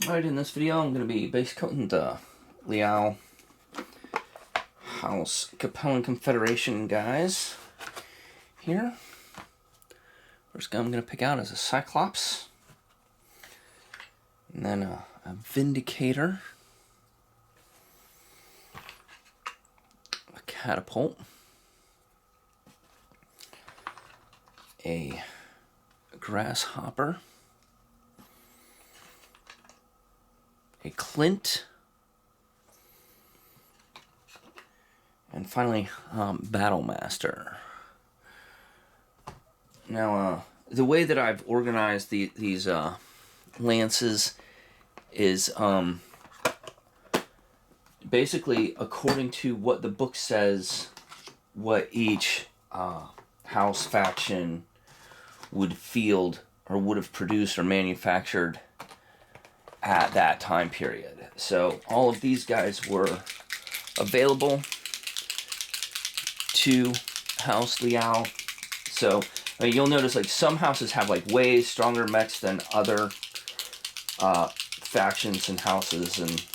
Alright, in this video I'm going to be base coating the Liao House Capellan Confederation guys here. First guy I'm going to pick out is a Cyclops, and then a Vindicator, a Catapult, a Grasshopper, a Clint, and finally Battlemaster. Now the way that I've organized these lances is basically according to what the book says, what each house faction would field or would have produced or manufactured at that time period. So all of these guys were available to House Liao. So you'll notice like some houses have like way stronger mechs than other factions and houses and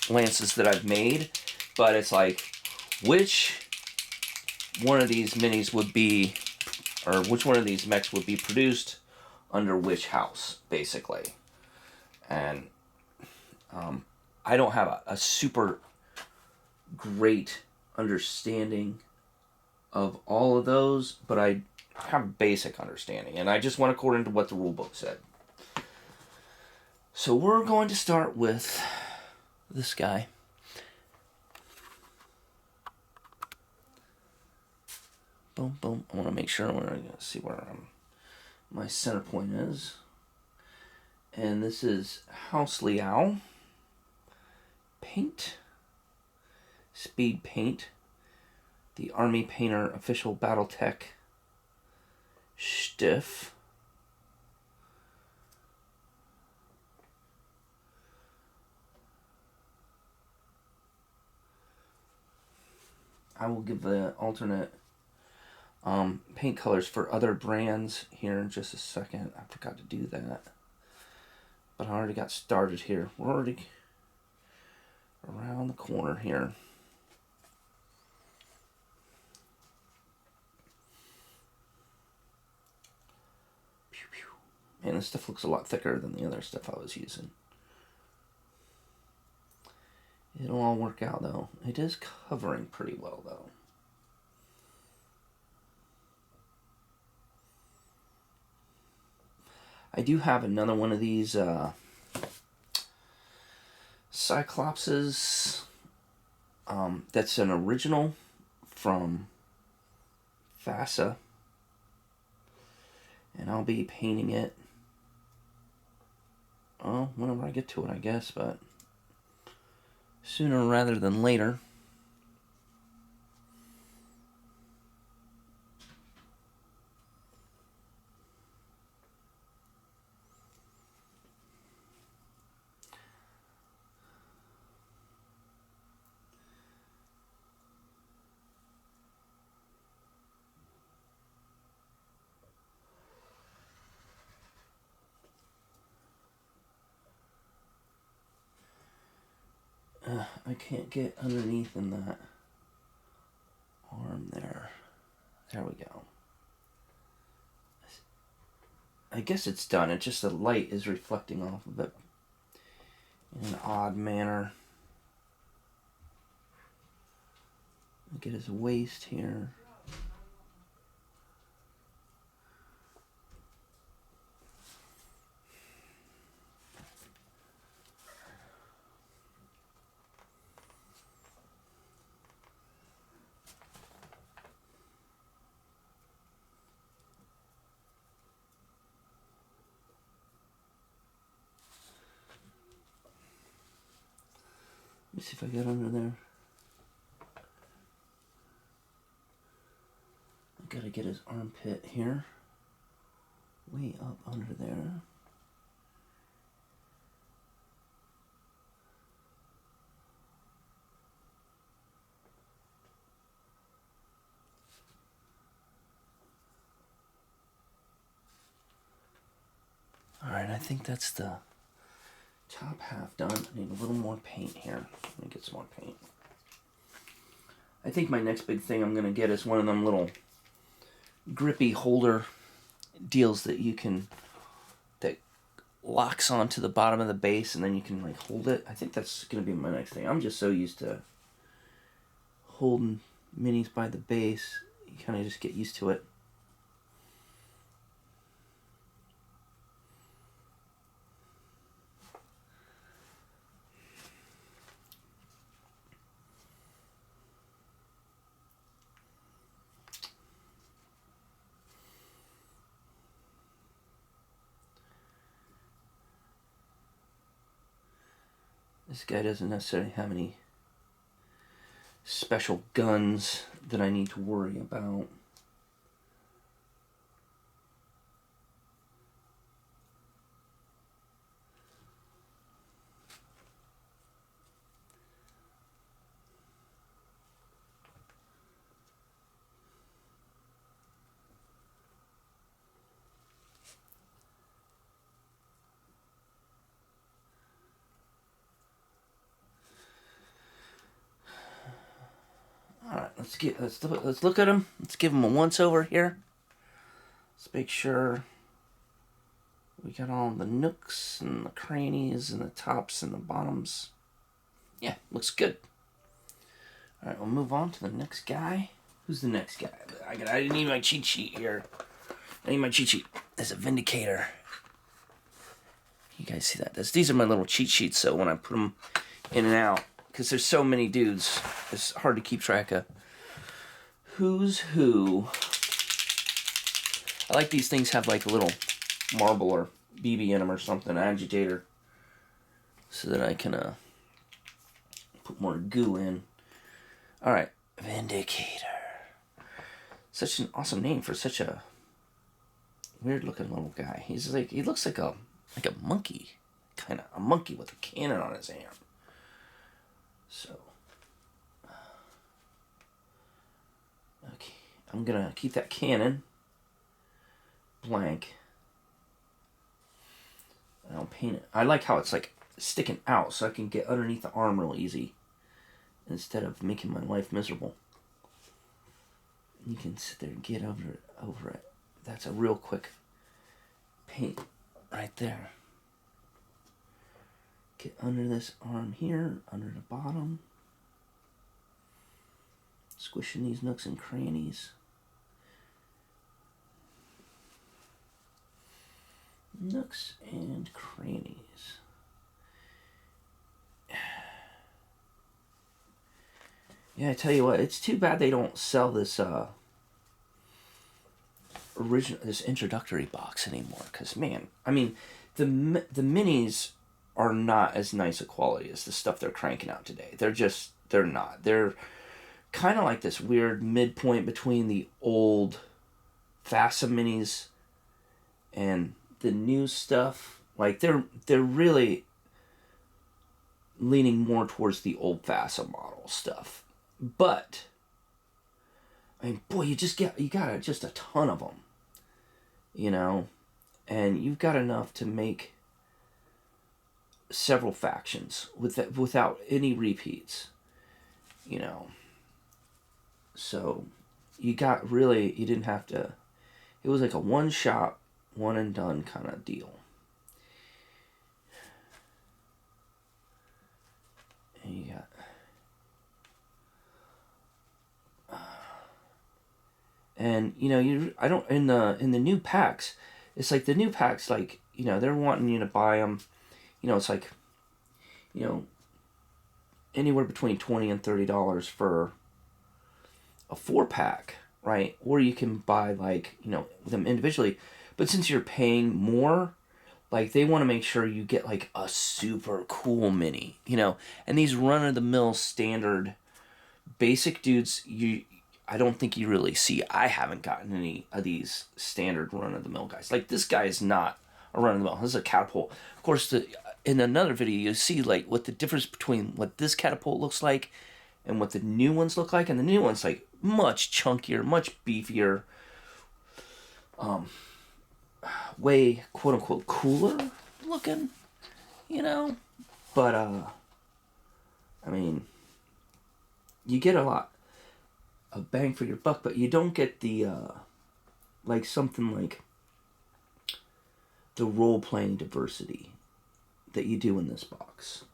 lances that I've made, but it's like which one of these minis would be, or which one of these mechs would be produced under which house, basically. And I don't have a super great understanding of all of those, but I have a basic understanding, and I just went according to what the rule book said. So we're going to start with this guy. Boom, boom. I want to make sure we're going to see where my center point is. And this is House Liao paint, speed paint, the Army Painter official BattleTech stiff, I will give the alternate paint colors for other brands here in just a second. I forgot to do that, but I already got started here. We're already around the corner here. Pew, pew. Man, this stuff looks a lot thicker than the other stuff I was using. It'll all work out though. It is covering pretty well though. I do have another one of these Cyclopses that's an original from FASA, and I'll be painting it whenever I get to it, I guess, but sooner rather than later. I can't get underneath in that arm there. There we go. I guess it's done. It's just the light is reflecting off of it in an odd manner. Look at his waist here. Let me see if I get under there. I gotta get his armpit here. Way up under there. Alright, I think that's the top half done. I need a little more paint here. Let me get some more paint. I think my next big thing I'm going to get is one of them little grippy holder deals that you can, that locks onto the bottom of the base and then you can like hold it. I think that's going to be my next thing. I'm just so used to holding minis by the base. You kind of just get used to it. This guy doesn't necessarily have any special guns that I need to worry about. Alright, let's look at them. Let's give them a once over here. Let's make sure we got all the nooks and the crannies and the tops and the bottoms. Yeah, looks good. Alright, we'll move on to the next guy. Who's the next guy? I need my cheat sheet here. I need my cheat sheet. There's a Vindicator. You guys see that? These are my little cheat sheets, so when I put them in and out, because there's so many dudes, it's hard to keep track of who's who. I like these things have like a little marble or BB in them or something, agitator, so that I can put more goo in. Alright, Vindicator. Such an awesome name for such a weird looking little guy. He's like, he looks like a monkey. Kind of a monkey with a cannon on his arm. So, okay, I'm gonna keep that cannon blank. And I'll paint it. I like how it's like sticking out so I can get underneath the arm real easy instead of making my life miserable. You can sit there and get over it. That's a real quick paint right there. Get under this arm here, under the bottom. Squishing these nooks and crannies. Nooks and crannies. Yeah, I tell you what, it's too bad they don't sell this this introductory box anymore. Because man, I mean, the minis are not as nice a quality as the stuff they're cranking out today. They're not. They're kind of like this weird midpoint between the old FASA minis and the new stuff. Like they're really leaning more towards the old FASA model stuff. But I mean, boy, you got just a ton of them, you know, and you've got enough to make several factions without any repeats, you know. So you didn't have to, it was like a one shot, one and done kind of deal. And you got and you know, in the new packs, it's like the new packs, like, you know, they're wanting you to buy them. You know, it's like, you know, anywhere between $20 and $30 for a 4-pack, right? Or you can buy, like, you know, them individually. But since you're paying more, like, they want to make sure you get, like, a super cool mini, you know. And these run-of-the-mill standard basic dudes, I don't think you really see. I haven't gotten any of these standard run-of-the-mill guys. Like, this guy is not a run-of-the-mill. This is a catapult. Of course, in another video, you'll see, like, what the difference between what this catapult looks like and what the new ones look like. And the new one's, like, much chunkier, much beefier, way, quote-unquote, cooler looking. you know. But I mean, you get a lot of bang for your buck, but you don't get the like something like the role playing diversity that you do in this box.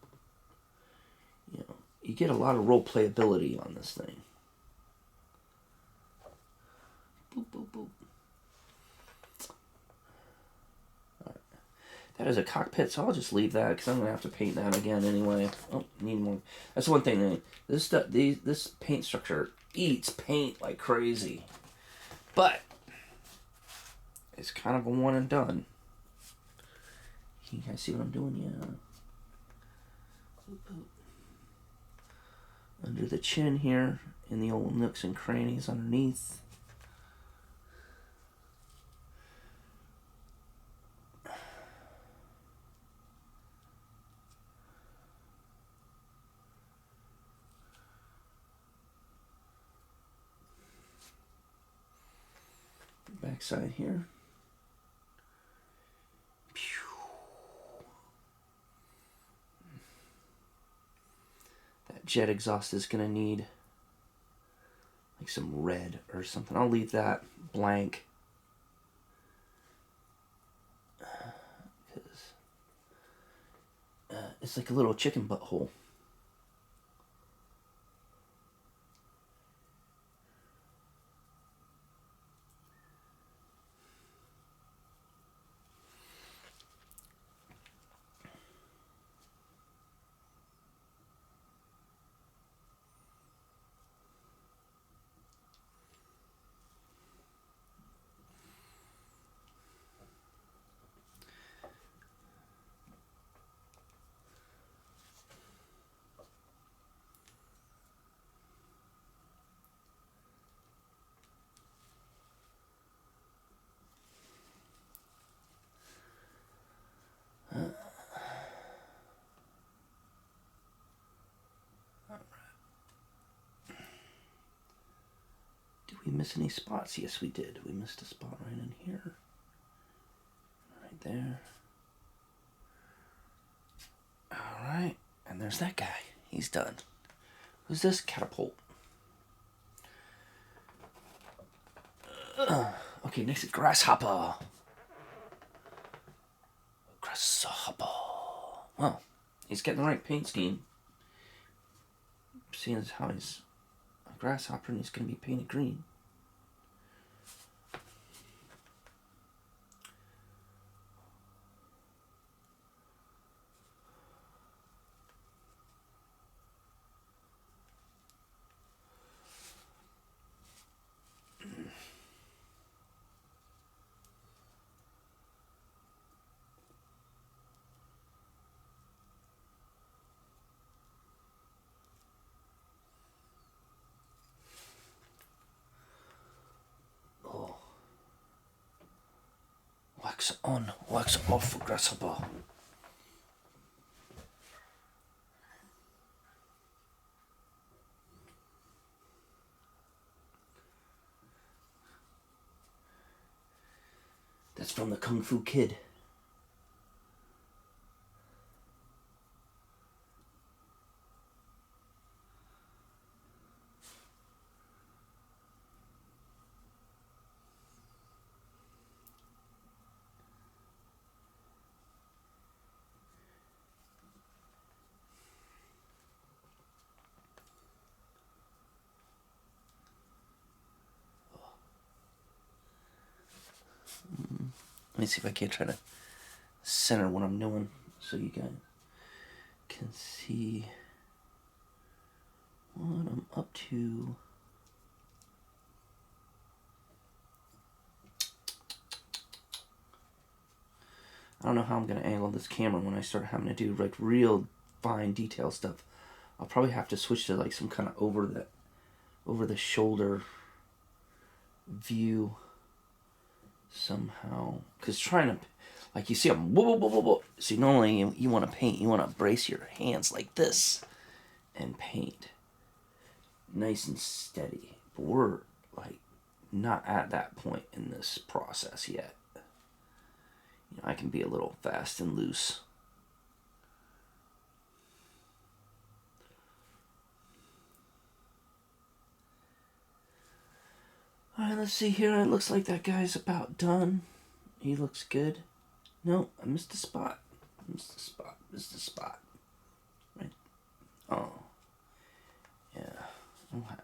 You know, you get a lot of role playability on this thing. Boop, boop, boop. Right. That is a cockpit, so I'll just leave that because I'm gonna have to paint that again anyway. Oh, need more. That's one thing. This stuff, this paint structure eats paint like crazy, but it's kind of a one and done. Can you guys see what I'm doing? Yeah. Under the chin here, in the old nooks and crannies underneath. Backside here. That jet exhaust is going to need like some red or something. I'll leave that blank. Because it's like a little chicken butthole. Did we miss any spots? Yes, we did. We missed a spot right in here. Right there. Alright. And there's that guy. He's done. Who's this? Catapult. Okay, next is Grasshopper. Grasshopper. Well, he's getting the right paint scheme. Seeing as how he's a grasshopper and he's going to be painted green. Wax on, wax off, grasshopper. That's from the Kung Fu Kid. Let me see if I can't try to center what I'm doing so you guys can see what I'm up to. I don't know how I'm going to angle this camera when I start having to do like real fine detail stuff. I'll probably have to switch to like some kind of over the shoulder view somehow. Because trying to, like you see, I'm whoa, whoa, whoa, whoa, whoa. See, normally you want to paint, you want to brace your hands like this and paint nice and steady. But we're like not at that point in this process yet. You know, I can be a little fast and loose. Alright, let's see here. It looks like that guy's about done. He looks good. No, I missed a spot. Missed a spot. Right. Oh. Yeah. Okay.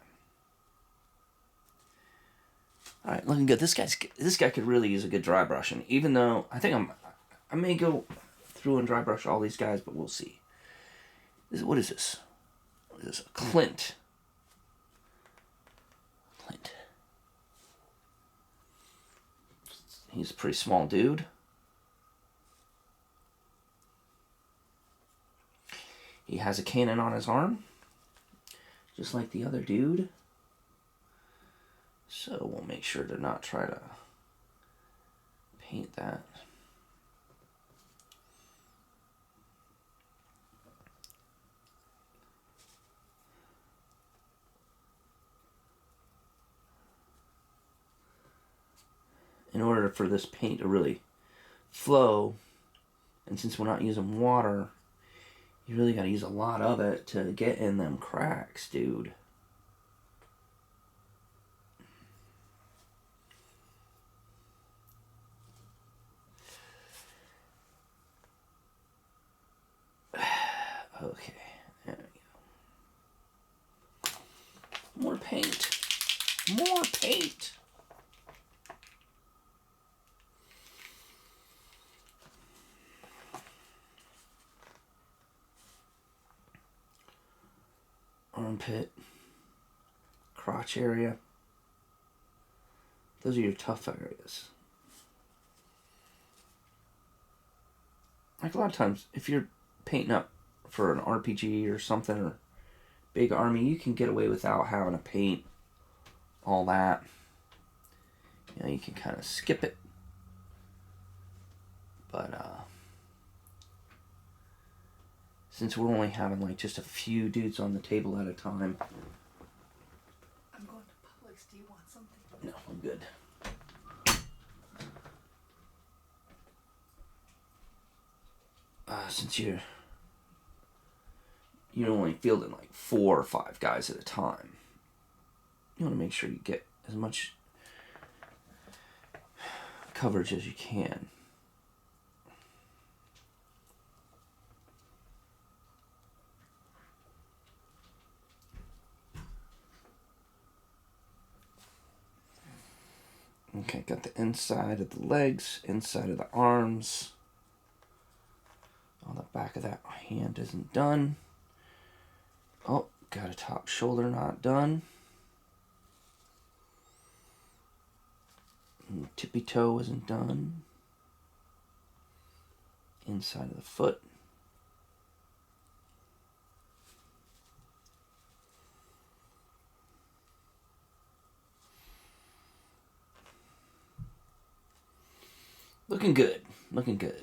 Alright, looking good. This guy could really use a good dry brushing. Even though I may go through and dry brush all these guys, but we'll see. What is this? What is this? A Clint. He's a pretty small dude. He has a cannon on his arm, just like the other dude. So we'll make sure to not try to paint that. In order for this paint to really flow, and since we're not using water, you really got to use a lot of it to get in them cracks, dude. Okay, there we go. More paint. More paint. Armpit, crotch area. Those are your tough areas. Like a lot of times, if you're painting up for an RPG or something, or big army, you can get away without having to paint all that. You know, you can kind of skip it. But since we're only having like just a few dudes on the table at a time. I'm going to Publix. Do you want something? No, I'm good. Since you're only fielding like 4 or 5 guys at a time, you want to make sure you get as much coverage as you can. Okay, got the inside of the legs, inside of the arms. On the back of that hand isn't done. Oh, got a top shoulder not done. And tippy toe isn't done. Inside of the foot. Looking good. Looking good.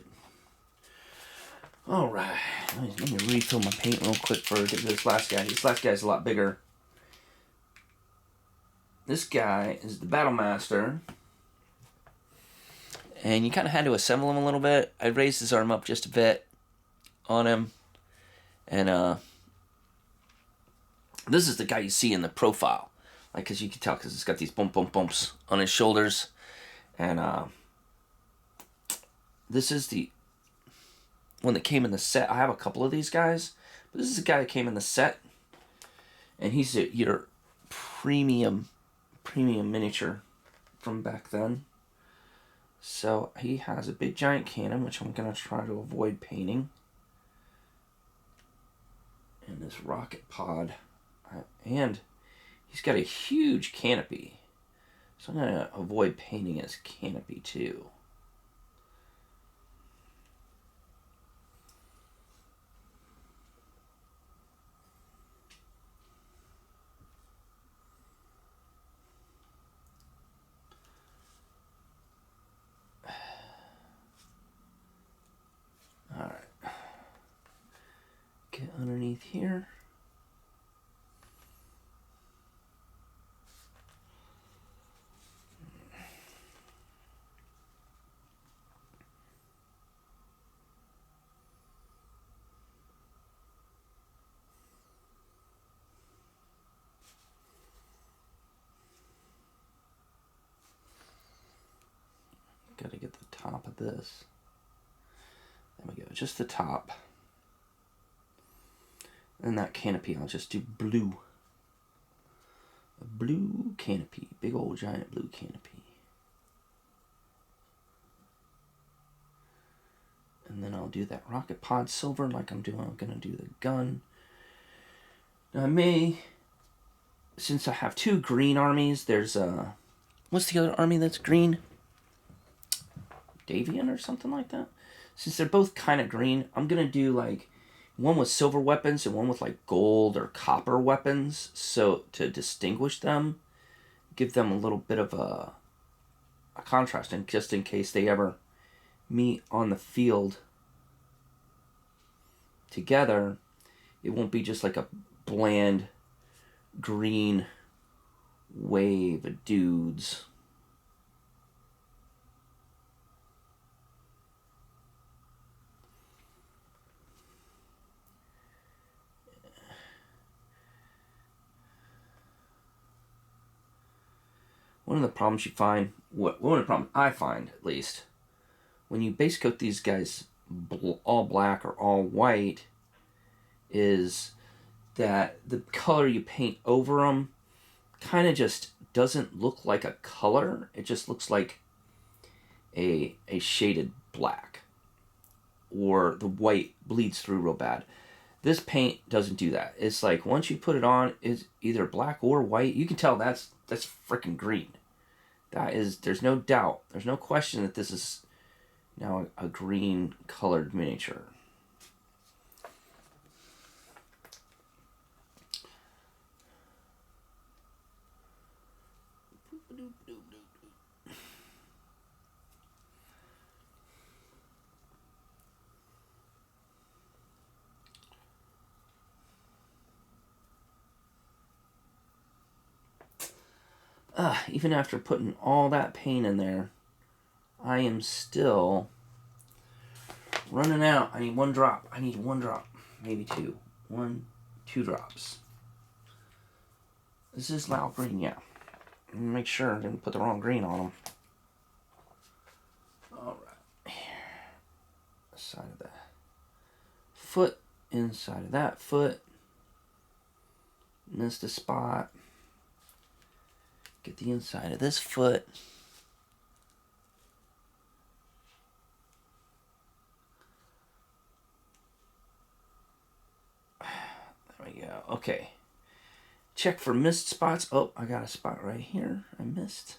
Alright. Let me refill my paint real quick for this last guy. This last guy's a lot bigger. This guy is the Battle Master. And you kind of had to assemble him a little bit. I raised his arm up just a bit on him. And this is the guy you see in the profile. Like, because you can tell, because it's got these bumps on his shoulders. And this is the one that came in the set. I have a couple of these guys, but this is the guy that came in the set, and he's your premium miniature from back then. So he has a big giant cannon, which I'm gonna try to avoid painting, and this rocket pod, and he's got a huge canopy, so I'm gonna avoid painting his canopy too. Get underneath here. got to get the top of this. There we go, just the top. And that canopy, I'll just do blue. A blue canopy, big old giant blue canopy. And then I'll do that rocket pod silver like I'm doing. I'm gonna do the gun. Now I may, since I have 2 green armies, there's what's the other army that's green? Davian or something like that? Since they're both kind of green, I'm going to do like one with silver weapons and one with like gold or copper weapons. So to distinguish them, give them a little bit of a contrast. And just in case they ever meet on the field together, it won't be just like a bland green wave of dudes. One of the problems you find, one of the problems I find at least, when you base coat these guys all black or all white, is that the color you paint over them kind of just doesn't look like a color. It just looks like a shaded black, or the white bleeds through real bad. This paint doesn't do that. It's like once you put it on, it's either black or white. You can tell that's freaking green. That is, there's no doubt, there's no question that this is now a green colored miniature. Even after putting all that paint in there, I am still running out. I need 1 drop. I need 1 drop. Maybe 2. 1, 2 drops. This is Lao green, yeah. Make sure I didn't put the wrong green on them. Alright. Side of that foot, inside of that foot. Missed a spot. Get the inside of this foot. There we go. Okay. Check for missed spots. Oh, I got a spot right here. I missed.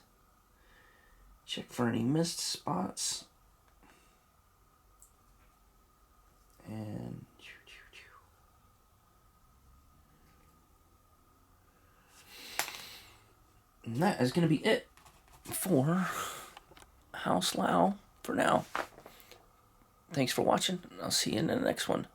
Check for any missed spots. And that is going to be it for House Liao for now. Thanks for watching. I'll see you in the next one.